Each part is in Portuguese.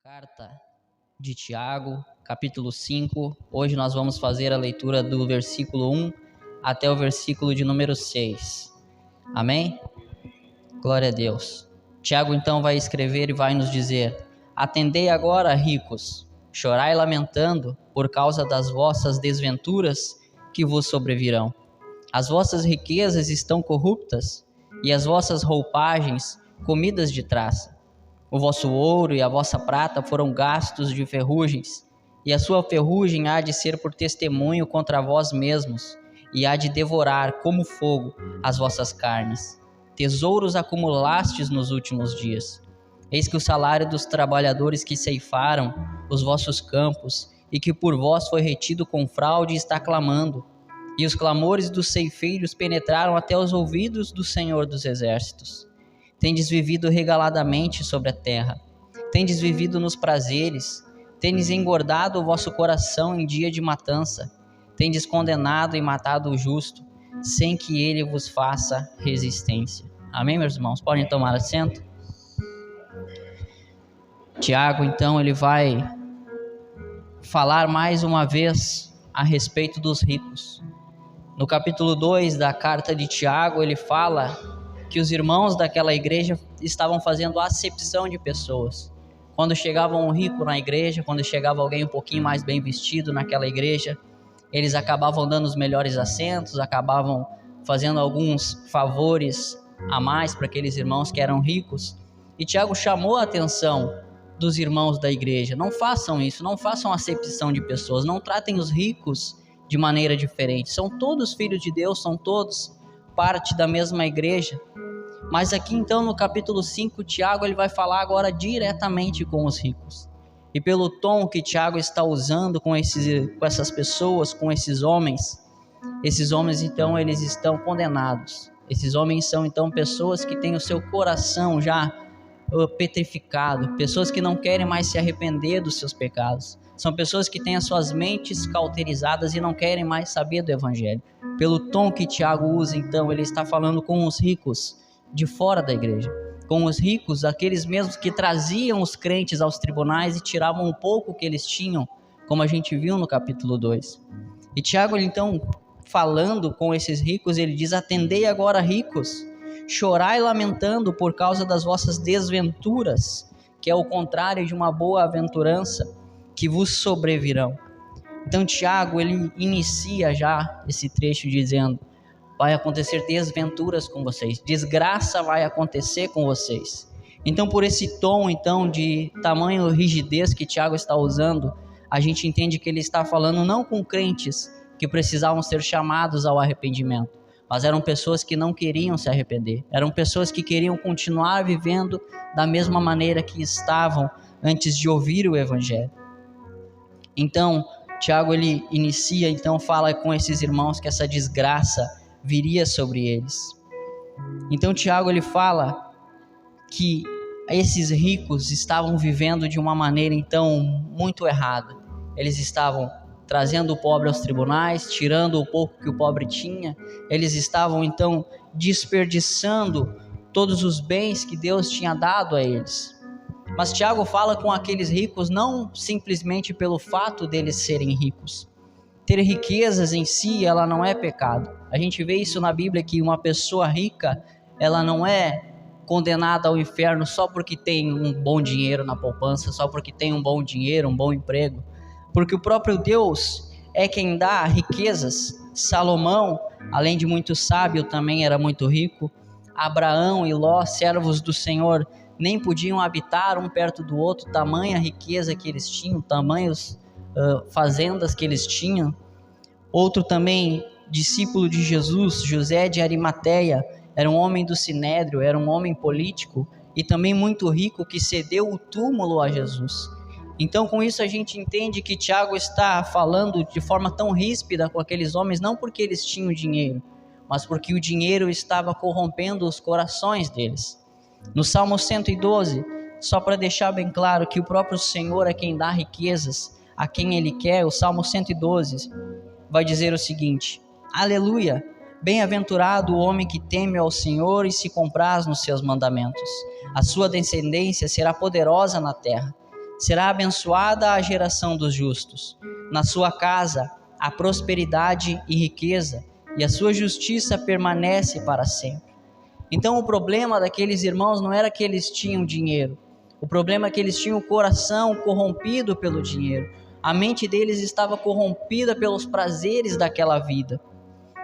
Carta de Tiago, capítulo 5. Hoje nós vamos fazer a leitura do versículo 1 até o versículo de número 6. Amém? Glória a Deus. Tiago então vai escrever e vai nos dizer: Atendei agora, ricos, chorai lamentando por causa das vossas desventuras que vos sobrevirão. As vossas riquezas estão corruptas e as vossas roupagens comidas de traça. O vosso ouro e a vossa prata foram gastos de ferrugens, e a sua ferrugem há de ser por testemunho contra vós mesmos, e há de devorar como fogo as vossas carnes. Tesouros acumulastes nos últimos dias. Eis que o salário dos trabalhadores que ceifaram os vossos campos, e que por vós foi retido com fraude, está clamando. E os clamores dos ceifeiros penetraram até os ouvidos do Senhor dos Exércitos. Tendes vivido regaladamente sobre a terra, tendes vivido nos prazeres, tendes engordado o vosso coração em dia de matança, tendes condenado e matado o justo, sem que ele vos faça resistência. Amém, meus irmãos? Podem tomar assento? Tiago, então, ele vai falar mais uma vez a respeito dos ricos. No capítulo 2 da carta de Tiago, ele fala que os irmãos daquela igreja estavam fazendo acepção de pessoas. Quando chegava um rico na igreja, quando chegava alguém um pouquinho mais bem vestido naquela igreja, eles acabavam dando os melhores assentos, acabavam fazendo alguns favores a mais para aqueles irmãos que eram ricos. E Tiago chamou a atenção dos irmãos da igreja: não façam isso, não façam acepção de pessoas, não tratem os ricos de maneira diferente. São todos filhos de Deus, são todos parte da mesma igreja. Mas aqui então no capítulo 5, Tiago ele vai falar agora diretamente com os ricos. E pelo tom que Tiago está usando com essas pessoas, com esses homens então eles estão condenados. Esses homens são então pessoas que têm o seu coração já petrificado, pessoas que não querem mais se arrepender dos seus pecados. São pessoas que têm as suas mentes cauterizadas e não querem mais saber do evangelho. Pelo tom que Tiago usa, então, ele está falando com os ricos de fora da igreja. Com os ricos, aqueles mesmos que traziam os crentes aos tribunais e tiravam um pouco que eles tinham, como a gente viu no capítulo 2. E Tiago, então, falando com esses ricos, ele diz: Atendei agora, ricos, chorai lamentando por causa das vossas desventuras, que é o contrário de uma boa aventurança, que vos sobrevirão. Então Tiago, ele inicia já esse trecho dizendo: vai acontecer desventuras com vocês, desgraça vai acontecer com vocês. Então, por esse tom então de tamanho rigidez que Tiago está usando, a gente entende que ele está falando não com crentes que precisavam ser chamados ao arrependimento, mas eram pessoas que não queriam se arrepender, eram pessoas que queriam continuar vivendo da mesma maneira que estavam antes de ouvir o evangelho. Então, Tiago ele inicia, então fala com esses irmãos que essa desgraça viria sobre eles. Então Tiago ele fala que esses ricos estavam vivendo de uma maneira então muito errada. Eles estavam trazendo o pobre aos tribunais, tirando o pouco que o pobre tinha. Eles estavam então desperdiçando todos os bens que Deus tinha dado a eles. Mas Tiago fala com aqueles ricos não simplesmente pelo fato deles serem ricos. Ter riquezas em si, ela não é pecado. A gente vê isso na Bíblia, que uma pessoa rica, ela não é condenada ao inferno só porque tem um bom dinheiro na poupança, só porque tem um bom dinheiro, um bom emprego. Porque o próprio Deus é quem dá riquezas. Salomão, além de muito sábio, também era muito rico. Abraão e Ló, servos do Senhor, nem podiam habitar um perto do outro, tamanha riqueza que eles tinham, tamanhos fazendas que eles tinham. Outro também, discípulo de Jesus, José de Arimateia, era um homem do Sinédrio, era um homem político e também muito rico, que cedeu o túmulo a Jesus. Então, com isso a gente entende que Tiago está falando de forma tão ríspida com aqueles homens, não porque eles tinham dinheiro, mas porque o dinheiro estava corrompendo os corações deles. No Salmo 112, só para deixar bem claro que o próprio Senhor é quem dá riquezas a quem Ele quer, o Salmo 112 vai dizer o seguinte: Aleluia, bem-aventurado o homem que teme ao Senhor e se compraz nos seus mandamentos. A sua descendência será poderosa na terra. Será abençoada a geração dos justos. Na sua casa há prosperidade e riqueza, e a sua justiça permanece para sempre. Então o problema daqueles irmãos não era que eles tinham dinheiro. O problema é que eles tinham o coração corrompido pelo dinheiro. A mente deles estava corrompida pelos prazeres daquela vida.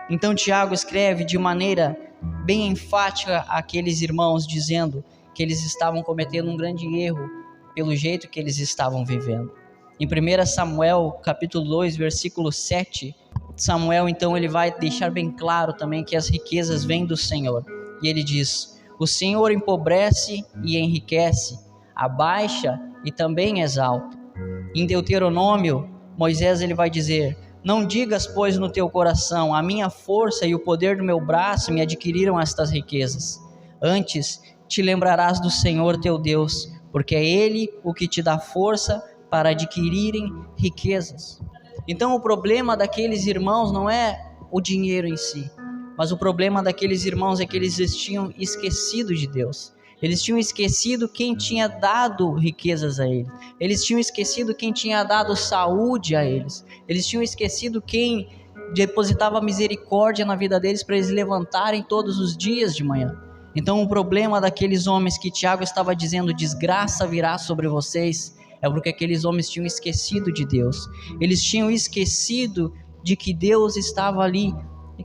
Então Tiago escreve de maneira bem enfática àqueles irmãos, dizendo que eles estavam cometendo um grande erro pelo jeito que eles estavam vivendo. Em 1 Samuel, capítulo 2, versículo 7, Samuel então ele vai deixar bem claro também que as riquezas vêm do Senhor. E ele diz: o Senhor empobrece e enriquece, abaixa e também exalta. Em Deuteronômio, Moisés ele vai dizer: não digas, pois, no teu coração, a minha força e o poder do meu braço me adquiriram estas riquezas. Antes te lembrarás do Senhor teu Deus, porque é Ele o que te dá força para adquirirem riquezas. Então o problema daqueles irmãos não é o dinheiro em si, mas o problema daqueles irmãos é que eles tinham esquecido de Deus. Eles tinham esquecido quem tinha dado riquezas a eles. Eles tinham esquecido quem tinha dado saúde a eles. Eles tinham esquecido quem depositava misericórdia na vida deles para eles levantarem todos os dias de manhã. Então o problema daqueles homens que Tiago estava dizendo, desgraça virá sobre vocês, é porque aqueles homens tinham esquecido de Deus. Eles tinham esquecido de que Deus estava ali,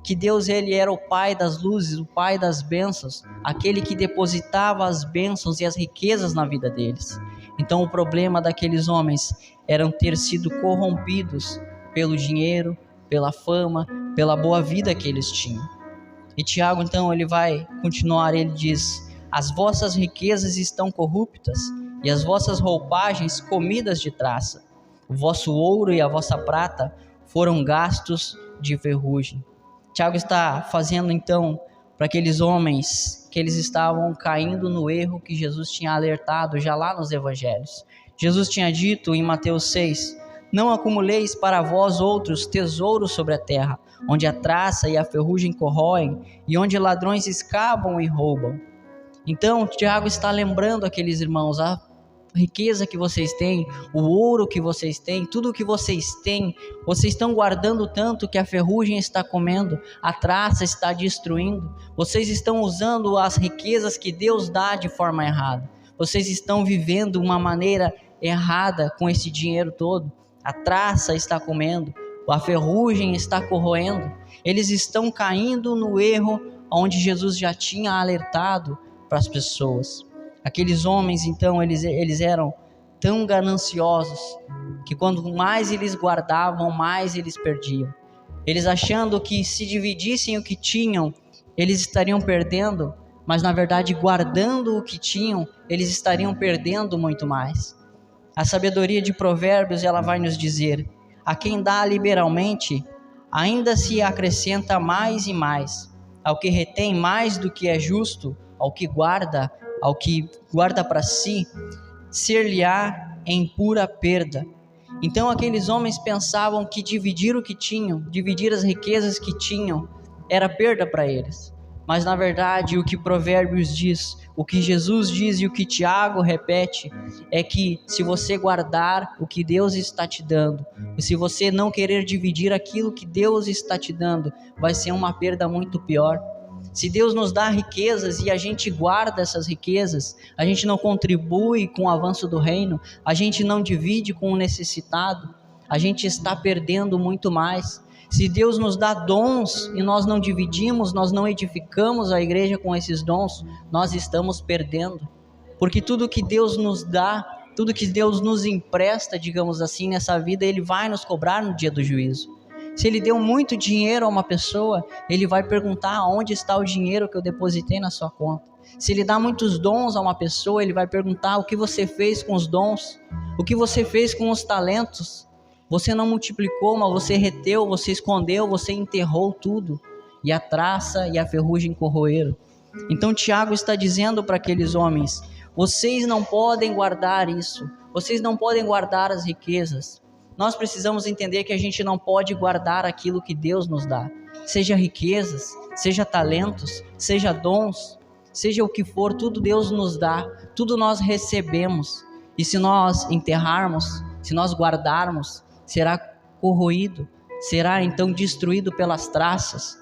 que Deus ele era o Pai das luzes, o Pai das bênçãos, aquele que depositava as bênçãos e as riquezas na vida deles. Então o problema daqueles homens era ter sido corrompidos pelo dinheiro, pela fama, pela boa vida que eles tinham. E Tiago então ele vai continuar, ele diz: as vossas riquezas estão corruptas e as vossas roupagens comidas de traça. O vosso ouro e a vossa prata foram gastos de ferrugem. Tiago está fazendo então para aqueles homens que eles estavam caindo no erro que Jesus tinha alertado já lá nos evangelhos. Jesus tinha dito em Mateus 6: não acumuleis para vós outros tesouros sobre a terra, onde a traça e a ferrugem corroem e onde ladrões escavam e roubam. Então Tiago está lembrando aqueles irmãos: a riqueza que vocês têm, o ouro que vocês têm, tudo que vocês têm, vocês estão guardando tanto que a ferrugem está comendo, a traça está destruindo. Vocês estão usando as riquezas que Deus dá de forma errada. Vocês estão vivendo uma maneira errada com esse dinheiro todo. A traça está comendo, a ferrugem está corroendo. Eles estão caindo no erro onde Jesus já tinha alertado para as pessoas. Aqueles homens, então, eles eram tão gananciosos que quanto mais eles guardavam, mais eles perdiam. Eles achando que se dividissem o que tinham, eles estariam perdendo, mas na verdade, guardando o que tinham, eles estariam perdendo muito mais. A sabedoria de Provérbios, ela vai nos dizer: a quem dá liberalmente, ainda se acrescenta mais e mais. Ao que retém mais do que é justo, ao que guarda para si, ser-lhe-á em pura perda. Então aqueles homens pensavam que dividir o que tinham, dividir as riquezas que tinham, era perda para eles. Mas na verdade o que Provérbios diz, o que Jesus diz e o que Tiago repete, é que se você guardar o que Deus está te dando, e se você não querer dividir aquilo que Deus está te dando, vai ser uma perda muito pior. Se Deus nos dá riquezas e a gente guarda essas riquezas, a gente não contribui com o avanço do reino, a gente não divide com o necessitado, a gente está perdendo muito mais. Se Deus nos dá dons e nós não dividimos, nós não edificamos a igreja com esses dons, nós estamos perdendo. Porque tudo que Deus nos dá, tudo que Deus nos empresta, digamos assim, nessa vida, Ele vai nos cobrar no dia do juízo. Se Ele deu muito dinheiro a uma pessoa, Ele vai perguntar: onde está o dinheiro que eu depositei na sua conta? Se Ele dá muitos dons a uma pessoa, Ele vai perguntar: o que você fez com os dons? O que você fez com os talentos? Você não multiplicou, mas você reteu, você escondeu, você enterrou tudo. E a traça e a ferrugem corroeram. Então Tiago está dizendo para aqueles homens: vocês não podem guardar isso. Vocês não podem guardar as riquezas. Nós precisamos entender que a gente não pode guardar aquilo que Deus nos dá. Seja riquezas, seja talentos, seja dons, seja o que for, tudo Deus nos dá, tudo nós recebemos. E se nós enterrarmos, se nós guardarmos, será corroído, será então destruído pelas traças.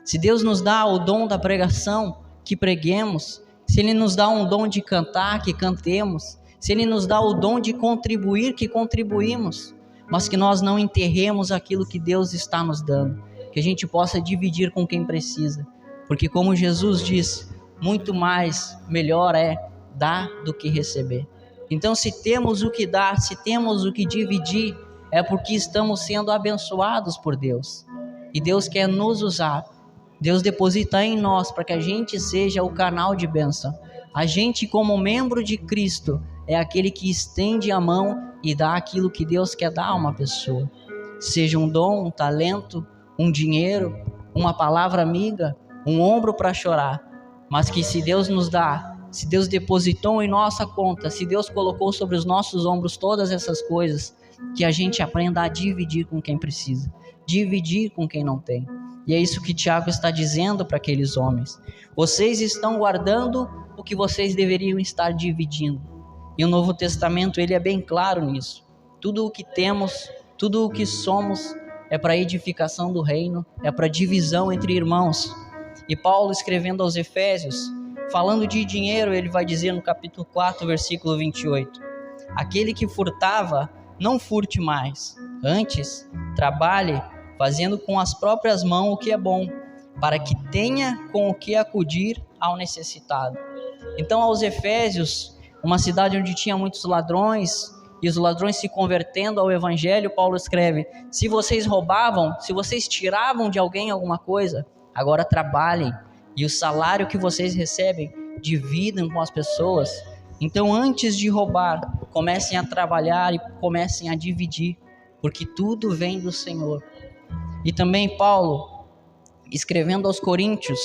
Se Deus nos dá o dom da pregação, que preguemos. Se Ele nos dá um dom de cantar, que cantemos. Se Ele nos dá o dom de contribuir, que contribuímos. Mas que nós não enterremos aquilo que Deus está nos dando. Que a gente possa dividir com quem precisa. Porque como Jesus diz, muito mais, melhor é dar do que receber. Então, se temos o que dar, se temos o que dividir, é porque estamos sendo abençoados por Deus. E Deus quer nos usar. Deus deposita em nós para que a gente seja o canal de bênção. A gente, como membro de Cristo, é aquele que estende a mão e dá aquilo que Deus quer dar a uma pessoa. Seja um dom, um talento, um dinheiro, uma palavra amiga, um ombro para chorar. Mas que se Deus nos dá, se Deus depositou em nossa conta, se Deus colocou sobre os nossos ombros todas essas coisas, que a gente aprenda a dividir com quem precisa, dividir com quem não tem. E é isso que Tiago está dizendo para aqueles homens. Vocês estão guardando o que vocês deveriam estar dividindo. E o Novo Testamento, ele é bem claro nisso. Tudo o que temos, tudo o que somos, é para edificação do reino, é para divisão entre irmãos. E Paulo, escrevendo aos Efésios, falando de dinheiro, ele vai dizer no capítulo 4, versículo 28. Aquele que furtava, não furte mais. Antes, trabalhe, fazendo com as próprias mãos o que é bom, para que tenha com o que acudir ao necessitado. Então, aos Efésios, uma cidade onde tinha muitos ladrões, e os ladrões se convertendo ao evangelho, Paulo escreve: se vocês roubavam, se vocês tiravam de alguém alguma coisa, agora trabalhem, e o salário que vocês recebem, dividam com as pessoas. Então, antes de roubar, comecem a trabalhar e comecem a dividir, porque tudo vem do Senhor. E também Paulo, escrevendo aos Coríntios,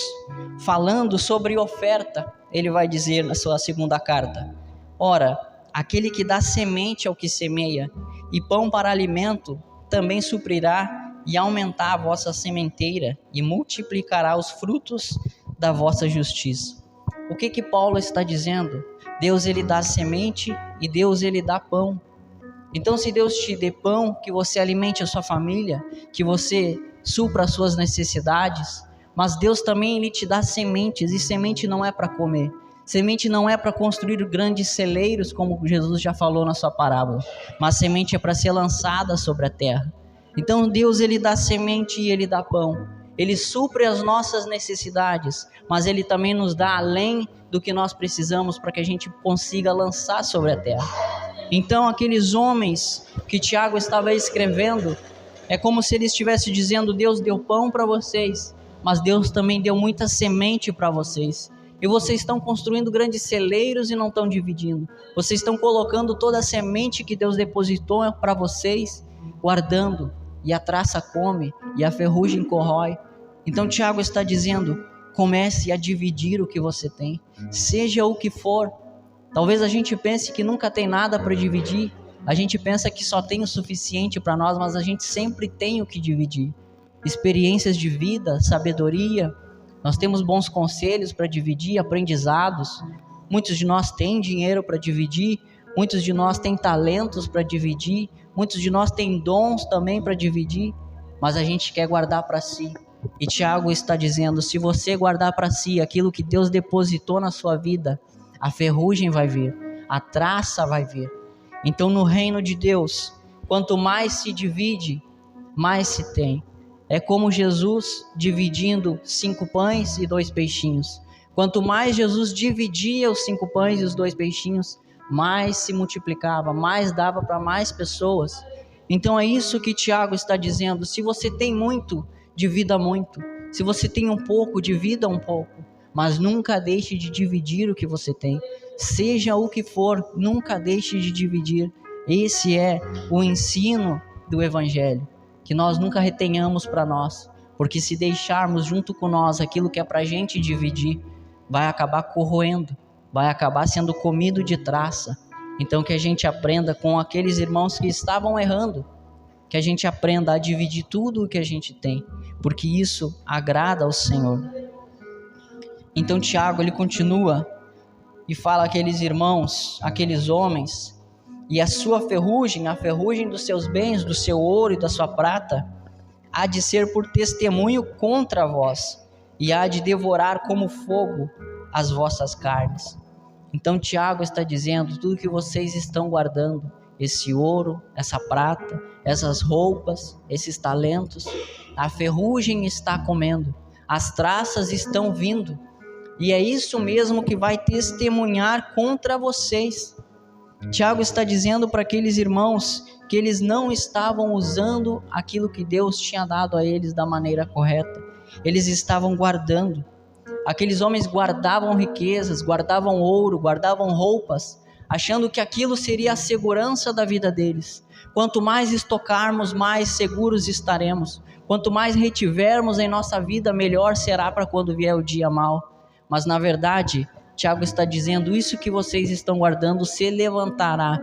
falando sobre oferta, ele vai dizer na sua segunda carta: ora, aquele que dá semente ao que semeia, e pão para alimento, também suprirá e aumentar a vossa sementeira, e multiplicará os frutos da vossa justiça. O que Paulo está dizendo? Deus, ele dá semente e Deus, ele dá pão. Então, se Deus te dê pão, que você alimente a sua família, que você supra as suas necessidades, mas Deus também, ele te dá sementes, e semente não é para comer. Semente não é para construir grandes celeiros, como Jesus já falou na sua parábola, mas semente é para ser lançada sobre a terra. Então Deus, ele dá semente e ele dá pão. Ele supre as nossas necessidades, mas ele também nos dá além do que nós precisamos para que a gente consiga lançar sobre a terra. Então aqueles homens que Tiago estava escrevendo, é como se ele estivesse dizendo: Deus deu pão para vocês, mas Deus também deu muita semente para vocês. E vocês estão construindo grandes celeiros e não estão dividindo. Vocês estão colocando toda a semente que Deus depositou para vocês, guardando, e a traça come, e a ferrugem corrói. Então Tiago está dizendo: comece a dividir o que você tem, seja o que for. Talvez a gente pense que nunca tem nada para dividir, a gente pensa que só tem o suficiente para nós, mas a gente sempre tem o que dividir. Experiências de vida, sabedoria, nós temos bons conselhos para dividir, aprendizados. Muitos de nós têm dinheiro para dividir, muitos de nós têm talentos para dividir, muitos de nós têm dons também para dividir, mas a gente quer guardar para si. E Tiago está dizendo: se você guardar para si aquilo que Deus depositou na sua vida, a ferrugem vai vir, a traça vai vir. Então, no reino de Deus, quanto mais se divide, mais se tem. É como Jesus dividindo 5 pães e 2 peixinhos. Quanto mais Jesus dividia os 5 pães e os 2 peixinhos, mais se multiplicava, mais dava para mais pessoas. Então é isso que Tiago está dizendo: se você tem muito, divida muito. Se você tem um pouco, divida um pouco. Mas nunca deixe de dividir o que você tem. Seja o que for, nunca deixe de dividir. Esse é o ensino do Evangelho. Que nós nunca retenhamos para nós. Porque se deixarmos junto com nós aquilo que é para a gente dividir, vai acabar corroendo, vai acabar sendo comido de traça. Então que a gente aprenda com aqueles irmãos que estavam errando, que a gente aprenda a dividir tudo o que a gente tem, porque isso agrada ao Senhor. Então Tiago, ele continua e fala àqueles irmãos, aqueles homens, e a sua ferrugem, a ferrugem dos seus bens, do seu ouro e da sua prata, há de ser por testemunho contra vós, e há de devorar como fogo as vossas carnes. Então Tiago está dizendo, tudo que vocês estão guardando, esse ouro, essa prata, essas roupas, esses talentos, a ferrugem está comendo, as traças estão vindo, e é isso mesmo que vai testemunhar contra vocês. Tiago está dizendo para aqueles irmãos que eles não estavam usando aquilo que Deus tinha dado a eles da maneira correta. Eles estavam guardando. Aqueles homens guardavam riquezas, guardavam ouro, guardavam roupas, achando que aquilo seria a segurança da vida deles. Quanto mais estocarmos, mais seguros estaremos. Quanto mais retivermos em nossa vida, melhor será para quando vier o dia mau. Mas na verdade, Tiago está dizendo, isso que vocês estão guardando se levantará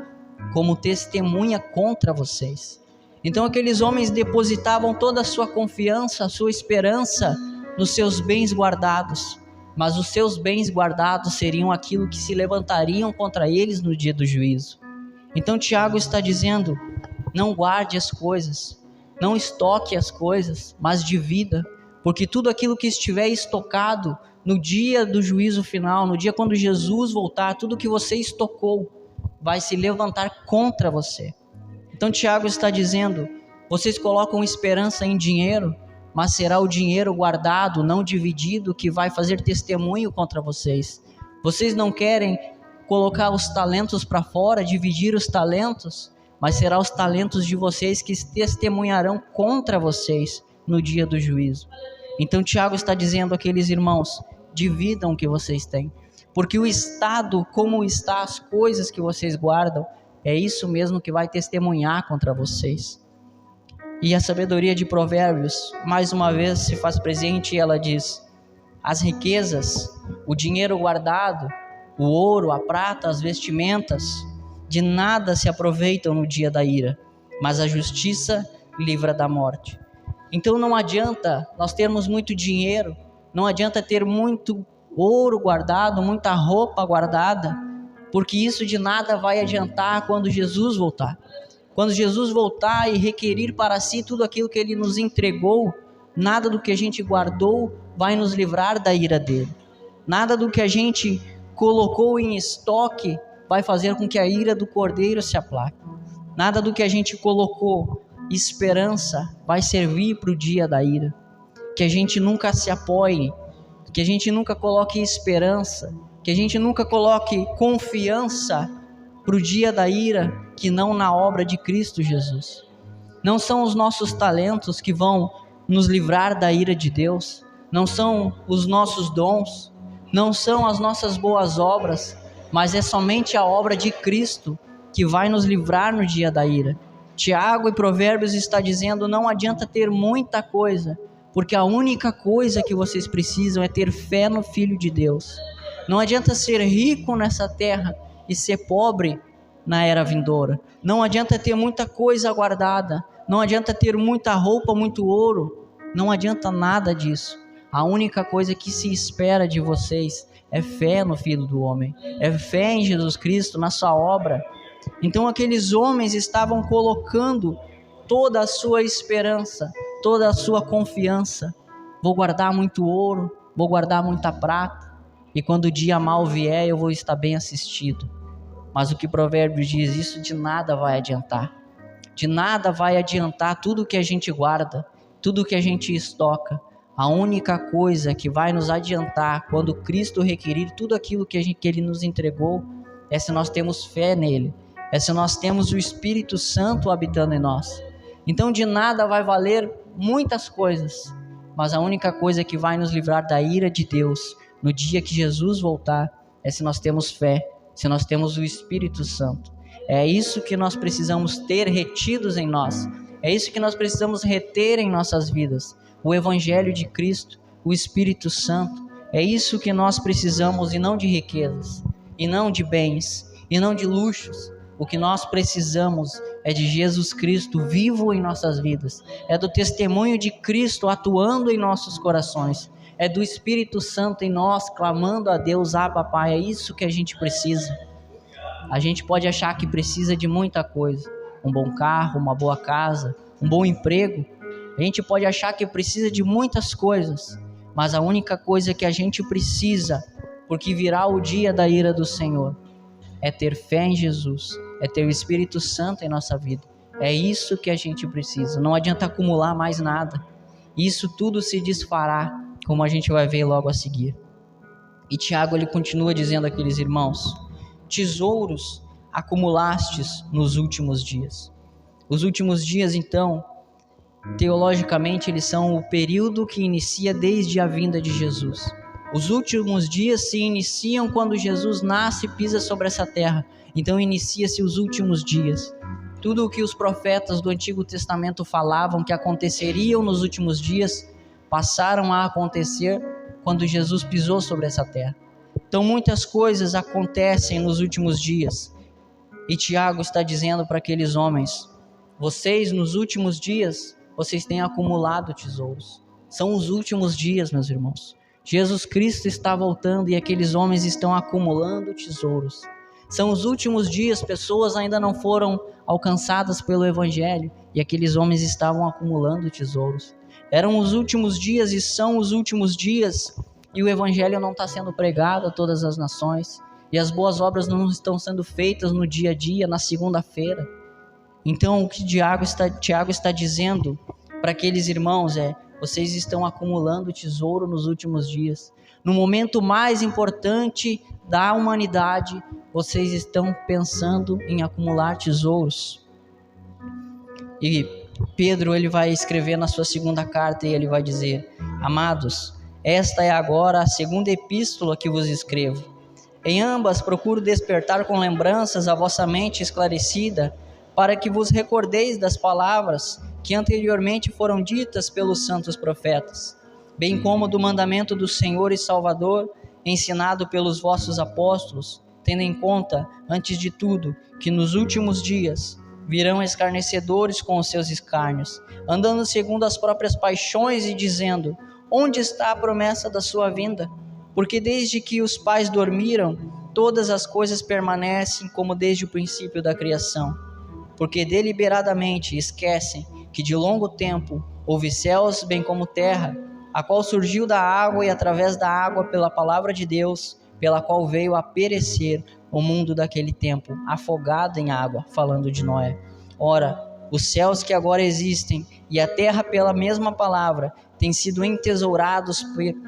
como testemunha contra vocês. Então aqueles homens depositavam toda a sua confiança, a sua esperança nos seus bens guardados, mas os seus bens guardados seriam aquilo que se levantariam contra eles no dia do juízo. Então Tiago está dizendo, não guarde as coisas, não estoque as coisas, mas divida, porque tudo aquilo que estiver estocado no dia do juízo final, no dia quando Jesus voltar, tudo que você estocou vai se levantar contra você. Então Tiago está dizendo, vocês colocam esperança em dinheiro, mas será o dinheiro guardado, não dividido, que vai fazer testemunho contra vocês. Vocês não querem colocar os talentos para fora, dividir os talentos, mas será os talentos de vocês que testemunharão contra vocês no dia do juízo. Então Tiago está dizendo àqueles irmãos, dividam o que vocês têm, porque o estado, como está as coisas que vocês guardam, é isso mesmo que vai testemunhar contra vocês. E a sabedoria de Provérbios, mais uma vez, se faz presente e ela diz, as riquezas, o dinheiro guardado, o ouro, a prata, as vestimentas, de nada se aproveitam no dia da ira, mas a justiça livra da morte. Então não adianta nós termos muito dinheiro, não adianta ter muito ouro guardado, muita roupa guardada, porque isso de nada vai adiantar quando Jesus voltar. Quando Jesus voltar e requerir para si tudo aquilo que Ele nos entregou, nada do que a gente guardou vai nos livrar da ira dele. Nada do que a gente colocou em estoque vai fazer com que a ira do Cordeiro se aplaque. Nada do que a gente colocou esperança vai servir para o dia da ira. Que a gente nunca se apoie, que a gente nunca coloque esperança, que a gente nunca coloque confiança para o dia da ira, que não na obra de Cristo Jesus. Não são os nossos talentos que vão nos livrar da ira de Deus, não são os nossos dons, não são as nossas boas obras, mas é somente a obra de Cristo que vai nos livrar no dia da ira. Tiago e Provérbios está dizendo, não adianta ter muita coisa, porque a única coisa que vocês precisam é ter fé no Filho de Deus. Não adianta ser rico nessa terra e ser pobre na era vindoura. Não adianta ter muita coisa guardada, não adianta ter muita roupa, muito ouro, não adianta nada disso. A única coisa que se espera de vocês é fé no Filho do Homem, é fé em Jesus Cristo, na sua obra. Então aqueles homens estavam colocando toda a sua esperança, toda a sua confiança. Vou guardar muito ouro, vou guardar muita prata, e quando o dia mau vier eu vou estar bem assistido. Mas o que Provérbios diz, isso de nada vai adiantar. De nada vai adiantar tudo que a gente guarda, tudo que a gente estoca. A única coisa que vai nos adiantar quando Cristo requerir tudo aquilo que Ele nos entregou, é se nós temos fé nele, é se nós temos o Espírito Santo habitando em nós. Então de nada vai valer muitas coisas, mas a única coisa que vai nos livrar da ira de Deus no dia que Jesus voltar, é se nós temos fé, se nós temos o Espírito Santo. É isso que nós precisamos ter retidos em nós, é isso que nós precisamos reter em nossas vidas, o Evangelho de Cristo, o Espírito Santo. É isso que nós precisamos, e não de riquezas, e não de bens, e não de luxos. O que nós precisamos é de Jesus Cristo vivo em nossas vidas, é do testemunho de Cristo atuando em nossos corações, é do Espírito Santo em nós clamando a Deus, Abba Pai. É isso que a gente precisa. A gente pode achar que precisa de muita coisa, um bom carro, uma boa casa, um bom emprego. A gente pode achar que precisa de muitas coisas, mas a única coisa que a gente precisa, porque virá o dia da ira do Senhor, é ter fé em Jesus, é ter o Espírito Santo em nossa vida. É isso que a gente precisa. Não adianta acumular mais nada. Isso tudo se desfará, como a gente vai ver logo a seguir. E Tiago, ele continua dizendo àqueles irmãos: tesouros acumulastes nos últimos dias. Os últimos dias, então, teologicamente, eles são o período que inicia desde a vinda de Jesus. Os últimos dias se iniciam quando Jesus nasce e pisa sobre essa terra. Então inicia-se os últimos dias. Tudo o que os profetas do Antigo Testamento falavam que aconteceriam nos últimos dias, passaram a acontecer quando Jesus pisou sobre essa terra. Então muitas coisas acontecem nos últimos dias. E Tiago está dizendo para aqueles homens: vocês nos últimos dias, vocês têm acumulado tesouros. São os últimos dias, meus irmãos. Jesus Cristo está voltando e aqueles homens estão acumulando tesouros. São os últimos dias, pessoas ainda não foram alcançadas pelo Evangelho e aqueles homens estavam acumulando tesouros. Eram os últimos dias e são os últimos dias e o Evangelho não está sendo pregado a todas as nações e as boas obras não estão sendo feitas no dia a dia, na segunda-feira. Então o que Tiago está dizendo para aqueles irmãos é: vocês estão acumulando tesouro nos últimos dias. No momento mais importante da humanidade, vocês estão pensando em acumular tesouros. E Pedro, ele vai escrever na sua segunda carta e ele vai dizer: amados, esta é agora a segunda epístola que vos escrevo. Em ambas procuro despertar com lembranças a vossa mente esclarecida, para que vos recordeis das palavras que anteriormente foram ditas pelos santos profetas, bem como do mandamento do Senhor e Salvador, ensinado pelos vossos apóstolos, tendo em conta, antes de tudo, que nos últimos dias virão escarnecedores com os seus escárnios, andando segundo as próprias paixões e dizendo: onde está a promessa da sua vinda? Porque desde que os pais dormiram, todas as coisas permanecem como desde o princípio da criação. Porque deliberadamente esquecem que de longo tempo houve céus bem como terra, a qual surgiu da água e através da água pela palavra de Deus, pela qual veio a perecer o mundo daquele tempo, afogado em água, falando de Noé. Ora, os céus que agora existem e a terra pela mesma palavra têm sido entesourados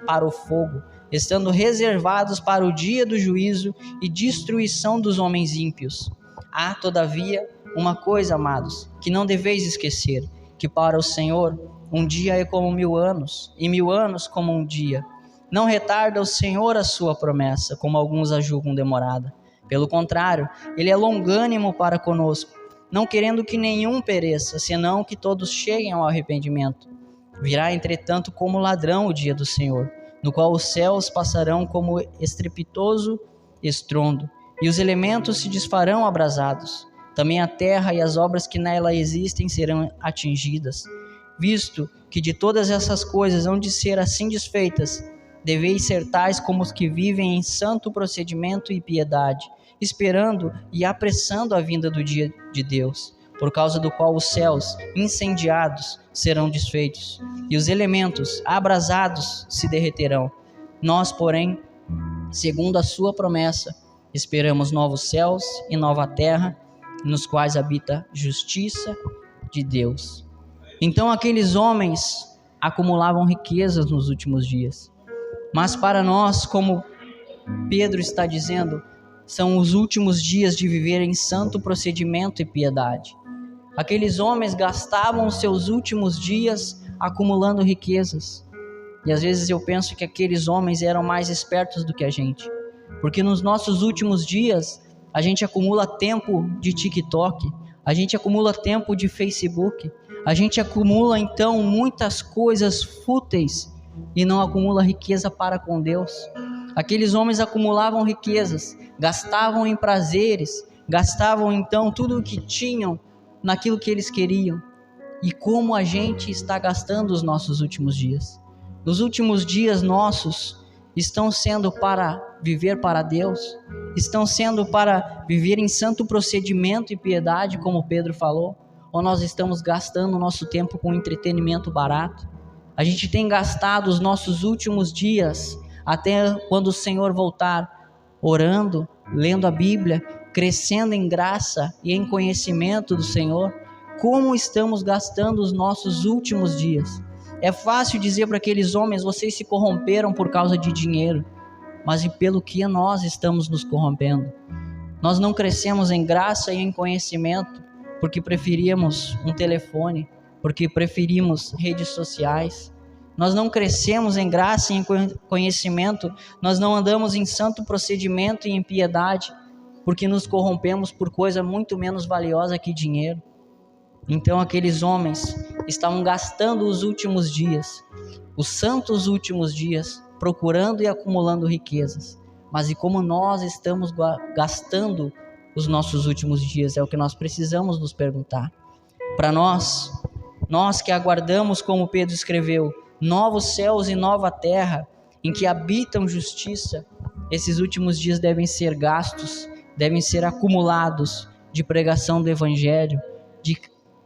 para o fogo, estando reservados para o dia do juízo e destruição dos homens ímpios. Há, todavia, uma coisa, amados, que não deveis esquecer, que para o Senhor um dia é como 1000 anos, e 1000 anos como um dia. Não retarda o Senhor a sua promessa, como alguns a julgam demorada. Pelo contrário, Ele é longânimo para conosco, não querendo que nenhum pereça, senão que todos cheguem ao arrependimento. Virá, entretanto, como ladrão o dia do Senhor, no qual os céus passarão como estrepitoso estrondo, e os elementos se desfarão abrasados. Também a terra e as obras que nela existem serão atingidas. Visto que de todas essas coisas hão de ser assim desfeitas, deveis ser tais como os que vivem em santo procedimento e piedade, esperando e apressando a vinda do dia de Deus, por causa do qual os céus, incendiados, serão desfeitos, e os elementos, abrasados, se derreterão. Nós, porém, segundo a sua promessa, esperamos novos céus e nova terra, nos quais habita justiça de Deus. Então aqueles homens acumulavam riquezas nos últimos dias. Mas para nós, como Pedro está dizendo, são os últimos dias de viver em santo procedimento e piedade. Aqueles homens gastavam os seus últimos dias acumulando riquezas. E às vezes eu penso que aqueles homens eram mais espertos do que a gente. Porque nos nossos últimos dias, a gente acumula tempo de TikTok, a gente acumula tempo de Facebook, a gente acumula então muitas coisas fúteis e não acumula riqueza para com Deus. Aqueles homens acumulavam riquezas, gastavam em prazeres, gastavam então tudo o que tinham naquilo que eles queriam. E como a gente está gastando os nossos últimos dias? Os últimos dias nossos estão sendo para viver para Deus? Estão sendo para viver em santo procedimento e piedade, como Pedro falou? Ou nós estamos gastando o nosso tempo com entretenimento barato? A gente tem gastado os nossos últimos dias, até quando o Senhor voltar, orando, lendo a Bíblia, crescendo em graça e em conhecimento do Senhor? Como estamos gastando os nossos últimos dias? É fácil dizer para aqueles homens: vocês se corromperam por causa de dinheiro. Mas e pelo que nós estamos nos corrompendo? Nós não crescemos em graça e em conhecimento porque preferíamos um telefone, porque preferimos redes sociais. Nós não crescemos em graça e em conhecimento, nós não andamos em santo procedimento e em piedade, porque nos corrompemos por coisa muito menos valiosa que dinheiro. Então aqueles homens estavam gastando os últimos dias, os santos últimos dias, procurando e acumulando riquezas. Mas e como nós estamos gastando os nossos últimos dias? É o que nós precisamos nos perguntar. Para nós que aguardamos, como Pedro escreveu, novos céus e nova terra, em que habitam justiça, esses últimos dias devem ser gastos, devem ser acumulados de pregação do Evangelho, de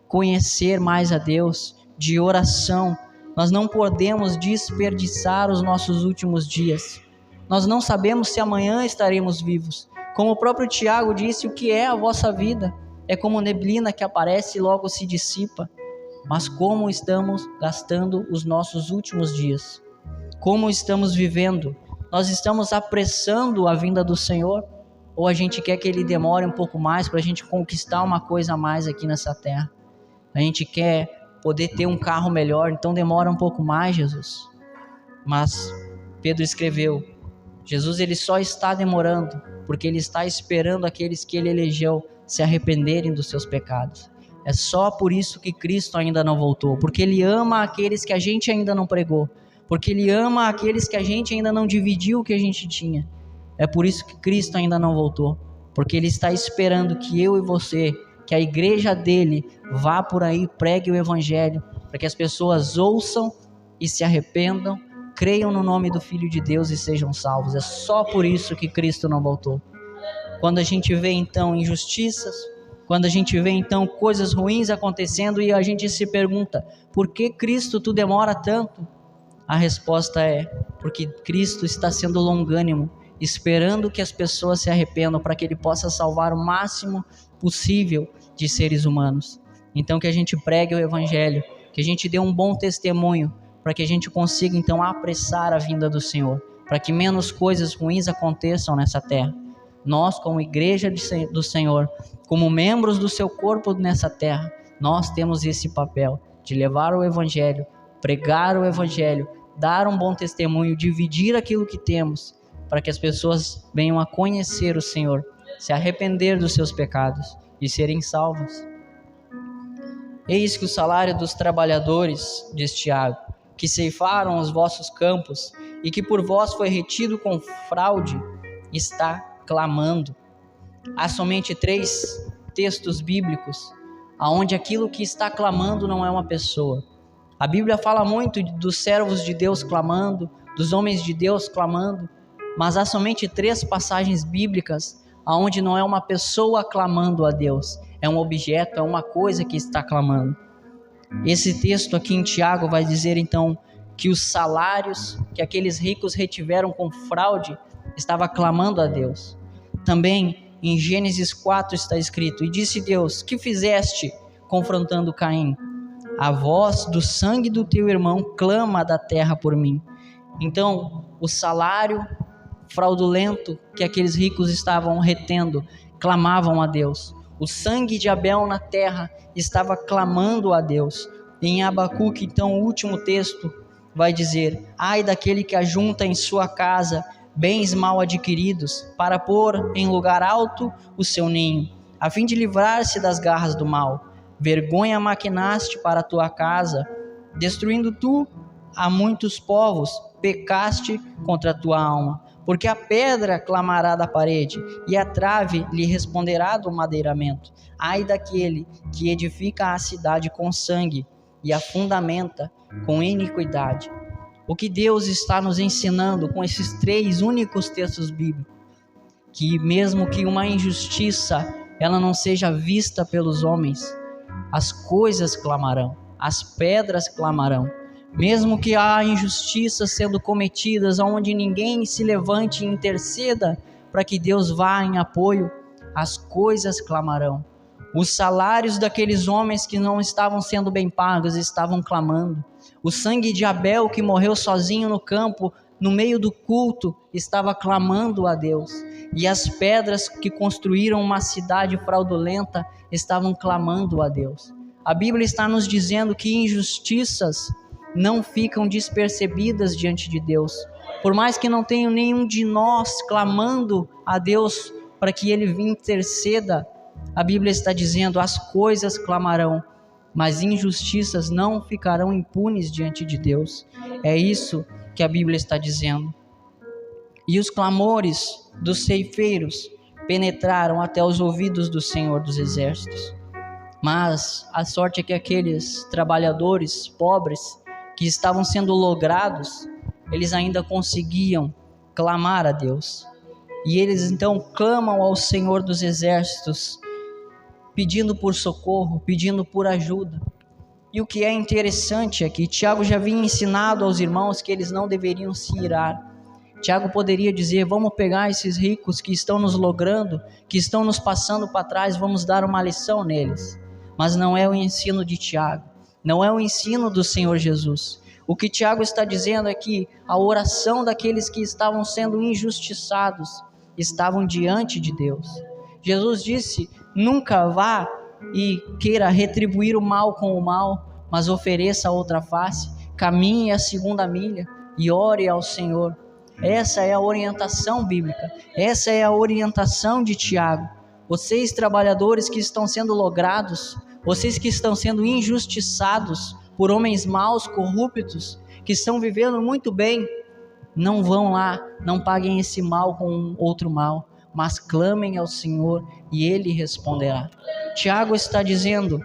conhecer mais a Deus, de oração. Nós não podemos desperdiçar os nossos últimos dias. Nós não sabemos se amanhã estaremos vivos. Como o próprio Tiago disse, o que é a vossa vida? É como neblina que aparece e logo se dissipa. Mas como estamos gastando os nossos últimos dias? Como estamos vivendo? Nós estamos apressando a vinda do Senhor? Ou a gente quer que Ele demore um pouco mais para a gente conquistar uma coisa a mais aqui nessa terra? A gente quer poder ter um carro melhor, então demora um pouco mais, Jesus. Mas Pedro escreveu, Jesus ele só está demorando porque Ele está esperando aqueles que Ele elegeu se arrependerem dos seus pecados. É só por isso que Cristo ainda não voltou, porque Ele ama aqueles que a gente ainda não pregou, porque Ele ama aqueles que a gente ainda não dividiu o que a gente tinha. É por isso que Cristo ainda não voltou, porque Ele está esperando que eu e você, que a igreja dele vá por aí, pregue o Evangelho, para que as pessoas ouçam e se arrependam, creiam no nome do Filho de Deus e sejam salvos. É só por isso que Cristo não voltou. Quando a gente vê então injustiças, quando a gente vê então coisas ruins acontecendo e a gente se pergunta, por que Cristo tu demora tanto? A resposta é, porque Cristo está sendo longânimo, esperando que as pessoas se arrependam para que Ele possa salvar o máximo possível de seres humanos. Então que a gente pregue o Evangelho, que a gente dê um bom testemunho, para que a gente consiga então apressar a vinda do Senhor, para que menos coisas ruins aconteçam nessa terra. Nós, como igreja do Senhor, como membros do seu corpo nessa terra, nós temos esse papel de levar o Evangelho, pregar o Evangelho, dar um bom testemunho, dividir aquilo que temos, para que as pessoas venham a conhecer o Senhor, se arrepender dos seus pecados e serem salvas. Eis que o salário dos trabalhadores, diz Tiago, que ceifaram os vossos campos e que por vós foi retido com fraude, está clamando. Há somente 3 textos bíblicos onde aquilo que está clamando não é uma pessoa. A Bíblia fala muito dos servos de Deus clamando, dos homens de Deus clamando, mas há somente 3 passagens bíblicas onde não é uma pessoa clamando a Deus, é um objeto, é uma coisa que está clamando. Esse texto aqui em Tiago vai dizer então que os salários que aqueles ricos retiveram com fraude estava clamando a Deus. Também em Gênesis 4 está escrito, e disse Deus, que fizeste confrontando Caim? A voz do sangue do teu irmão clama da terra por mim. Então o salário fraudulento que aqueles ricos estavam retendo, clamavam a Deus. O sangue de Abel na terra estava clamando a Deus. Em Abacuque, então, o último texto vai dizer, ai daquele que ajunta em sua casa bens mal adquiridos, para pôr em lugar alto o seu ninho, a fim de livrar-se das garras do mal. Vergonha maquinaste para a tua casa, destruindo tu a muitos povos, pecaste contra a tua alma. Porque a pedra clamará da parede, e a trave lhe responderá do madeiramento. Ai daquele que edifica a cidade com sangue, e a fundamenta com iniquidade. O que Deus está nos ensinando com esses 3 únicos textos bíblicos? Que mesmo que uma injustiça ela não seja vista pelos homens, as coisas clamarão, as pedras clamarão. Mesmo que há injustiças sendo cometidas, onde ninguém se levante e interceda para que Deus vá em apoio, as coisas clamarão. Os salários daqueles homens que não estavam sendo bem pagos estavam clamando. O sangue de Abel, que morreu sozinho no campo, no meio do culto, estava clamando a Deus. E as pedras que construíram uma cidade fraudulenta estavam clamando a Deus. A Bíblia está nos dizendo que injustiças não ficam despercebidas diante de Deus. Por mais que não tenha nenhum de nós clamando a Deus para que Ele interceda, a Bíblia está dizendo: as coisas clamarão, mas injustiças não ficarão impunes diante de Deus. É isso que a Bíblia está dizendo. E os clamores dos ceifeiros penetraram até os ouvidos do Senhor dos Exércitos. Mas a sorte é que aqueles trabalhadores pobres que estavam sendo logrados, eles ainda conseguiam clamar a Deus. E eles então clamam ao Senhor dos Exércitos, pedindo por socorro, pedindo por ajuda. E o que é interessante é que Tiago já havia ensinado aos irmãos que eles não deveriam se irar. Tiago poderia dizer: vamos pegar esses ricos que estão nos logrando, que estão nos passando para trás, vamos dar uma lição neles. Mas não é o ensino de Tiago, não é o ensino do Senhor Jesus. O que Tiago está dizendo é que a oração daqueles que estavam sendo injustiçados estavam diante de Deus. Jesus disse: nunca vá e queira retribuir o mal com o mal, mas ofereça a outra face, caminhe a 2ª milha e ore ao Senhor. Essa é a orientação bíblica, essa é a orientação de Tiago. Vocês trabalhadores que estão sendo logrados, vocês que estão sendo injustiçados por homens maus, corruptos, que estão vivendo muito bem, não vão lá, não paguem esse mal com outro mal, mas clamem ao Senhor e Ele responderá. Tiago está dizendo: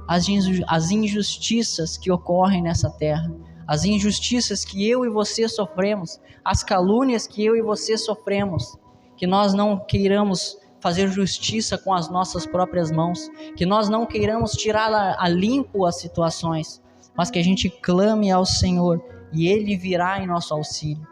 as injustiças que ocorrem nessa terra, as injustiças que eu e você sofremos, as calúnias que eu e você sofremos, que nós não queiramos fazer justiça com as nossas próprias mãos, que nós não queiramos tirar a limpo as situações, mas que a gente clame ao Senhor e Ele virá em nosso auxílio.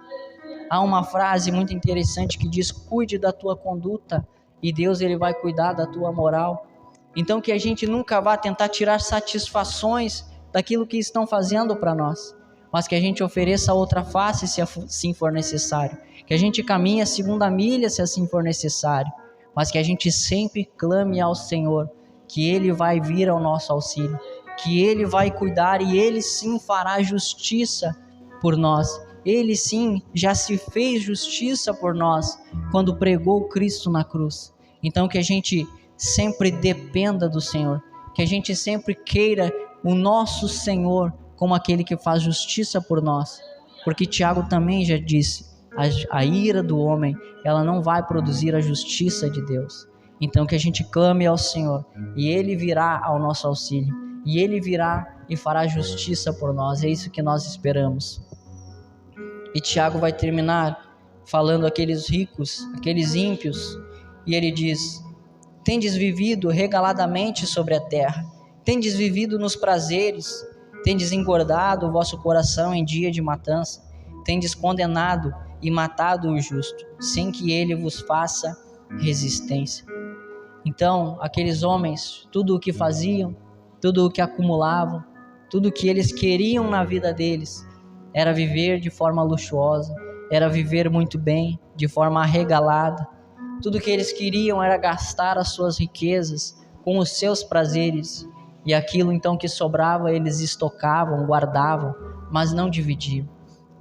Há uma frase muito interessante que diz: cuide da tua conduta e Deus Ele vai cuidar da tua moral. Então que a gente nunca vá tentar tirar satisfações daquilo que estão fazendo para nós, mas que a gente ofereça a outra face se assim for necessário, que a gente caminhe a 2ª milha se assim for necessário, mas que a gente sempre clame ao Senhor, que Ele vai vir ao nosso auxílio, que Ele vai cuidar e Ele sim fará justiça por nós. Ele sim já se fez justiça por nós quando pregou Cristo na cruz. Então que a gente sempre dependa do Senhor, que a gente sempre queira o nosso Senhor como aquele que faz justiça por nós, porque Tiago também já disse: a ira do homem, ela não vai produzir a justiça de Deus. Então que a gente clame ao Senhor e Ele virá ao nosso auxílio, e Ele virá e fará justiça por nós. É isso que nós esperamos. E Tiago vai terminar falando aqueles ricos, aqueles ímpios, e ele diz: tendes vivido regaladamente sobre a terra, tendes vivido nos prazeres, tendes engordado o vosso coração em dia de matança, tendes condenado e matado o justo, sem que ele vos faça resistência. Então, aqueles homens, tudo o que faziam, tudo o que acumulavam, tudo o que eles queriam na vida deles, era viver de forma luxuosa, era viver muito bem, de forma arregalada. Tudo que eles queriam era gastar as suas riquezas com os seus prazeres, e aquilo então que sobrava eles estocavam, guardavam, mas não dividiam.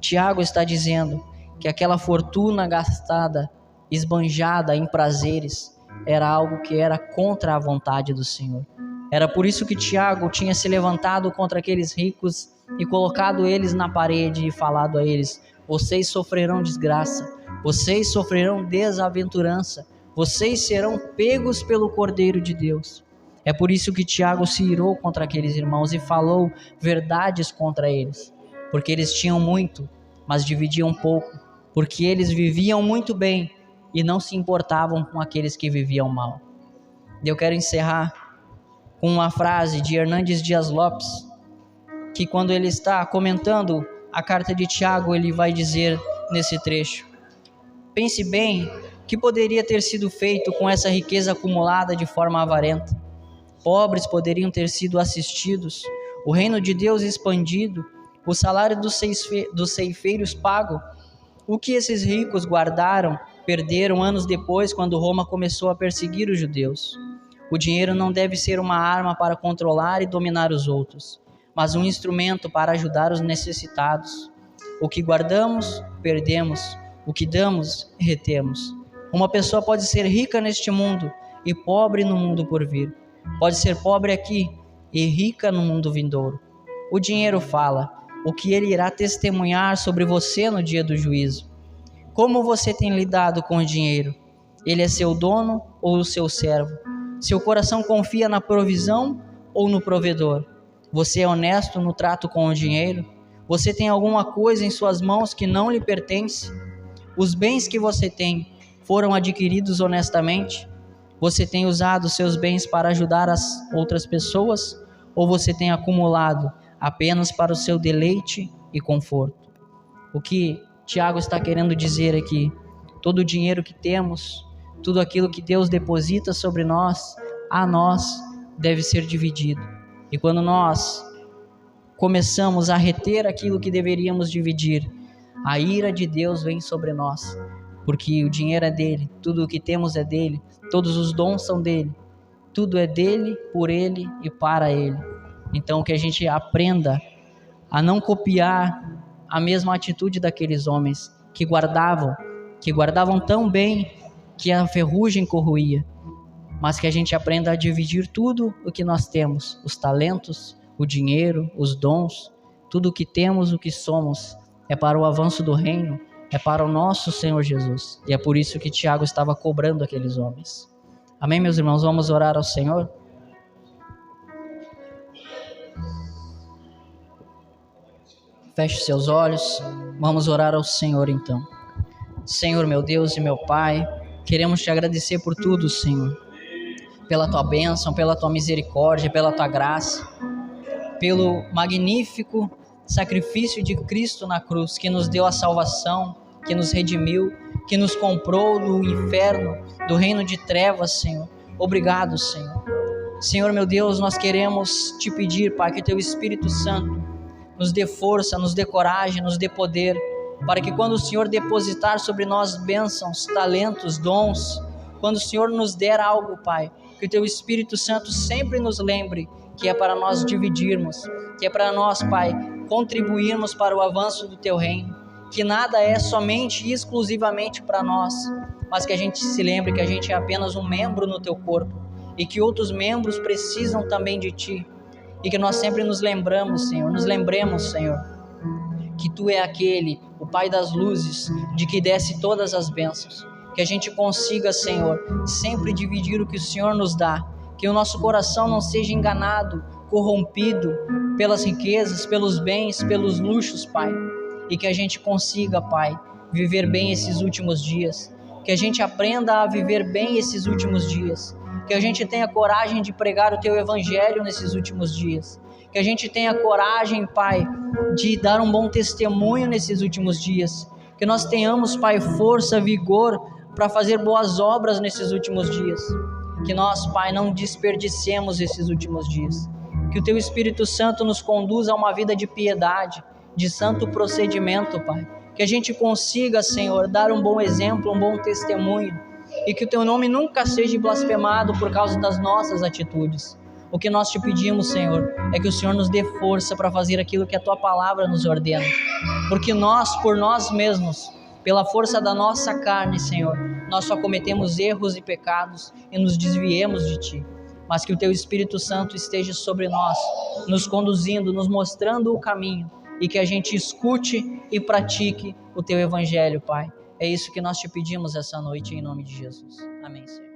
Tiago está dizendo que aquela fortuna gastada, esbanjada em prazeres, era algo que era contra a vontade do Senhor. Era por isso que Tiago tinha se levantado contra aqueles ricos e colocado eles na parede e falado a eles: vocês sofrerão desgraça, vocês sofrerão desaventurança, vocês serão pegos pelo Cordeiro de Deus. É por isso que Tiago se irou contra aqueles irmãos e falou verdades contra eles. porque eles tinham muito, mas dividiam pouco, porque eles viviam muito bem e não se importavam com aqueles que viviam mal. Eu quero encerrar com uma frase de Hernandes Dias Lopes, que quando ele está comentando a carta de Tiago, ele vai dizer nesse trecho: pense bem o que poderia ter sido feito com essa riqueza acumulada de forma avarenta. Pobres poderiam ter sido assistidos, o reino de Deus expandido, o salário dos ceifeiros pago. O que esses ricos guardaram, perderam anos depois, quando Roma começou a perseguir os judeus. O dinheiro não deve ser uma arma para controlar e dominar os outros, mas um instrumento para ajudar os necessitados. O que guardamos, perdemos. O que damos, retemos. Uma pessoa pode ser rica neste mundo e pobre no mundo por vir. Pode ser pobre aqui e rica no mundo vindouro. O dinheiro fala, o que ele irá testemunhar sobre você no dia do juízo. Como você tem lidado com o dinheiro? Ele é seu dono ou o seu servo? Seu coração confia na provisão ou no provedor? Você é honesto no trato com o dinheiro? Você tem alguma coisa em suas mãos que não lhe pertence? Os bens que você tem foram adquiridos honestamente? Você tem usado seus bens para ajudar as outras pessoas? Ou você tem acumulado apenas para o seu deleite e conforto? O que Tiago está querendo dizer aqui: todo o dinheiro que temos, tudo aquilo que Deus deposita sobre nós, a nós deve ser dividido. E quando nós começamos a reter aquilo que deveríamos dividir, a ira de Deus vem sobre nós, porque o dinheiro é dele, tudo o que temos é dele, todos os dons são dele, tudo é dele, por ele e para ele. Então que a gente aprenda a não copiar a mesma atitude daqueles homens que guardavam tão bem que a ferrugem corroía, mas que a gente aprenda a dividir tudo o que nós temos, os talentos, o dinheiro, os dons, tudo o que temos, o que somos, é para o avanço do reino, é para o nosso Senhor Jesus. E é por isso que Tiago estava cobrando aqueles homens. Amém, meus irmãos? Vamos orar ao Senhor? Feche seus olhos, vamos orar ao Senhor então. Senhor, meu Deus e meu Pai, queremos te agradecer por tudo, Senhor. Pela tua bênção, pela tua misericórdia, pela tua graça, pelo magnífico sacrifício de Cristo na cruz, que nos deu a salvação, que nos redimiu, que nos comprou do inferno, do reino de trevas, Senhor. Obrigado, Senhor. Senhor, meu Deus, nós queremos te pedir, Pai, que teu Espírito Santo nos dê força, nos dê coragem, nos dê poder, para que quando o Senhor depositar sobre nós bênçãos, talentos, dons, quando o Senhor nos der algo, Pai, que o teu Espírito Santo sempre nos lembre que é para nós dividirmos, que é para nós, Pai, contribuirmos para o avanço do teu reino, que nada é somente e exclusivamente para nós, mas que a gente se lembre que a gente é apenas um membro no teu corpo e que outros membros precisam também de ti, e que nós sempre nos lembremos, Senhor, que tu é aquele, o Pai das luzes, de que desce todas as bênçãos, que a gente consiga, Senhor, sempre dividir o que o Senhor nos dá, que o nosso coração não seja enganado, corrompido pelas riquezas, pelos bens, pelos luxos, Pai, e que a gente consiga, Pai, viver bem esses últimos dias, que a gente aprenda a viver bem esses últimos dias, que a gente tenha coragem de pregar o teu evangelho nesses últimos dias, que a gente tenha coragem, Pai, de dar um bom testemunho nesses últimos dias, que nós tenhamos, Pai, força, vigor para fazer boas obras nesses últimos dias, que nós, Pai, não desperdicemos esses últimos dias, que o teu Espírito Santo nos conduza a uma vida de piedade, de santo procedimento, Pai, que a gente consiga, Senhor, dar um bom exemplo, um bom testemunho, e que o teu nome nunca seja blasfemado por causa das nossas atitudes. O que nós te pedimos, Senhor, é que o Senhor nos dê força para fazer aquilo que a tua palavra nos ordena, porque nós, por nós mesmos, pela força da nossa carne, Senhor, nós só cometemos erros e pecados e nos desviemos de ti, mas que o teu Espírito Santo esteja sobre nós, nos conduzindo, nos mostrando o caminho, e que a gente escute e pratique o teu evangelho, Pai. É isso que nós te pedimos essa noite, em nome de Jesus. Amém, Senhor.